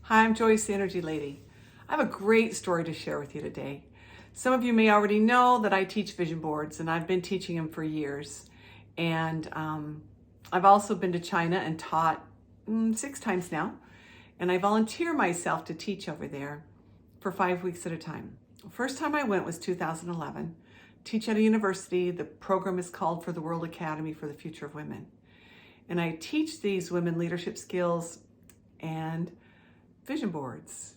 Hi, I'm Joyce the Energy Lady. I have a great story to share with you today. Some of you may already know that I teach vision boards, and I've been teaching them for years. And I've also been to China and taught 6 times now. And I volunteer myself to teach over there for 5 weeks at a time. The first time I went was 2011. Teach at a university. The program is called For the World Academy for the Future of Women. And I teach these women leadership skills and vision boards.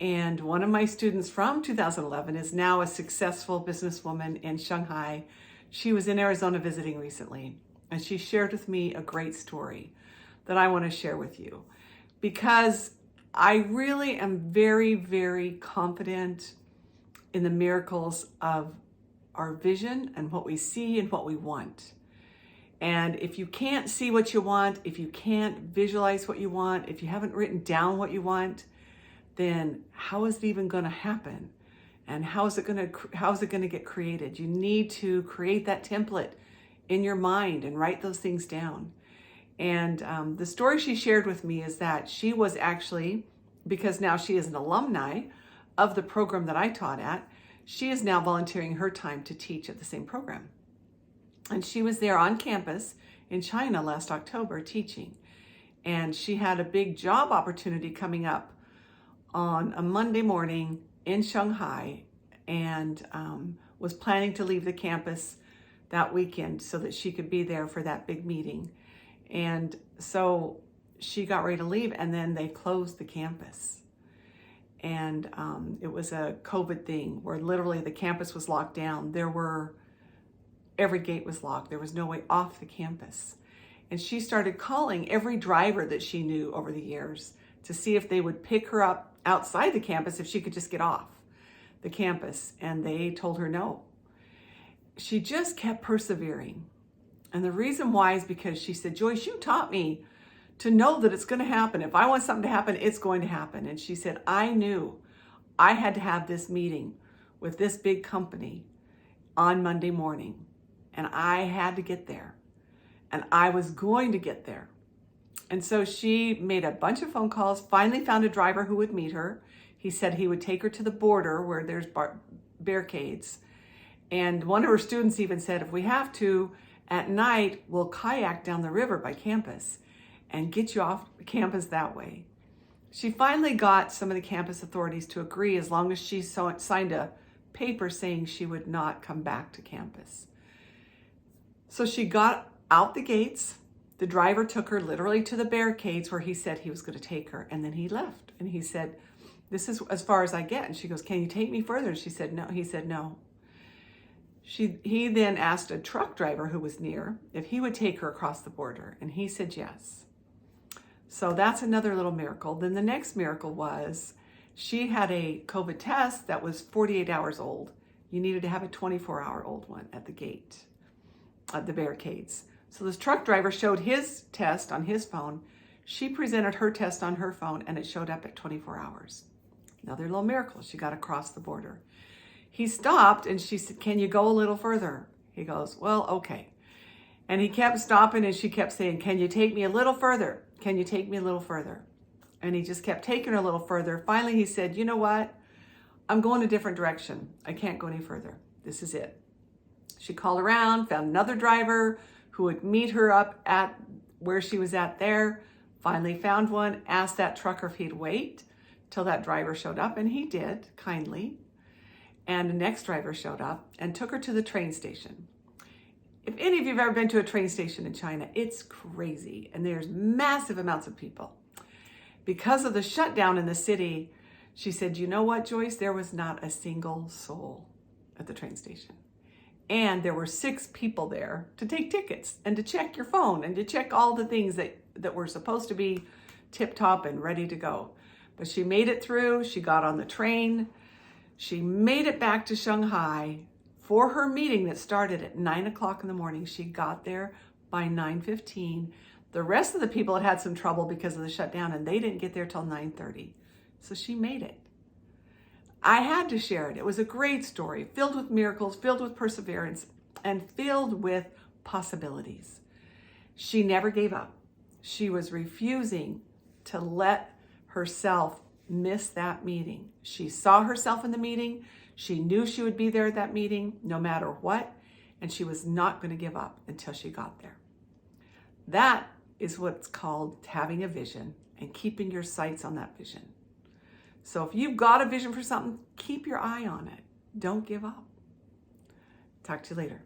And one of my students from 2011 is now a successful businesswoman in Shanghai. She was in Arizona visiting recently, and she shared with me a great story that I want to share with you because I really am very, very confident in the miracles of our vision and what we see and what we want. And if you can't see what you want, if you can't visualize what you want, if you haven't written down what you want, then how is it even going to happen? And how is it going to get created? You need to create that template in your mind and write those things down. And the story she shared with me is that she was actually, because now she is an alumni of the program that I taught at, she is now volunteering her time to teach at the same program. And she was there on campus in China last October teaching. And she had a big job opportunity coming up on a Monday morning in Shanghai, and was planning to leave the campus that weekend so that she could be there for that big meeting. And so she got ready to leave, and then they closed the campus. And it was a COVID thing where literally the campus was locked down. Every gate was locked. There was no way off the campus. And she started calling every driver that she knew over the years to see if they would pick her up outside the campus if she could just get off the campus. And they told her no. She just kept persevering. And the reason why is because she said, Joyce, you taught me to know that it's going to happen. If I want something to happen, it's going to happen. And she said, I knew I had to have this meeting with this big company on Monday morning. And I had to get there. And I was going to get there. And so she made a bunch of phone calls, finally found a driver who would meet her. He said he would take her to the border where there's barricades. And one of her students even said, if we have to, at night, we'll kayak down the river by campus and get you off campus that way. She finally got some of the campus authorities to agree as long as she signed a paper saying she would not come back to campus. So she got out the gates. The driver took her literally to the barricades where he said he was going to take her. And then he left. And he said, this is as far as I get. And she goes, can you take me further? And she said, no. He said, no. He then asked a truck driver who was near if he would take her across the border. And he said, yes. So that's another little miracle. Then the next miracle was she had a COVID test that was 48 hours old. You needed to have a 24-hour-old one at the gate, at the barricades. So this truck driver showed his test on his phone. She presented her test on her phone, and it showed up at 24 hours. Another little miracle. She got across the border. He stopped, and she said, can you go a little further? He goes, well, okay. And he kept stopping, and she kept saying, can you take me a little further? Can you take me a little further? And he just kept taking her a little further. Finally, he said, you know what? I'm going a different direction. I can't go any further. This is it. She called around, found another driver who would meet her up at where she was at there, finally found one, asked that trucker if he'd wait till that driver showed up, and he did, kindly. And the next driver showed up and took her to the train station. If any of you have ever been to a train station in China, it's crazy, and there's massive amounts of people. Because of the shutdown in the city, she said, you know what, Joyce? There was not a single soul at the train station. And there were 6 people there to take tickets and to check your phone and to check all the things that were supposed to be tip-top and ready to go. But she made it through. She got on the train. She made it back to Shanghai for her meeting that started at 9 o'clock in the morning. She got there by 9:15. The rest of the people had some trouble because of the shutdown, and they didn't get there till 9:30. So she made it. I had to share it. It was a great story, filled with miracles, filled with perseverance, and filled with possibilities. She never gave up. She was refusing to let herself miss that meeting. She saw herself in the meeting. She knew she would be there at that meeting no matter what, and she was not going to give up until she got there. That is what's called having a vision and keeping your sights on that vision. So if you've got a vision for something, keep your eye on it. Don't give up. Talk to you later.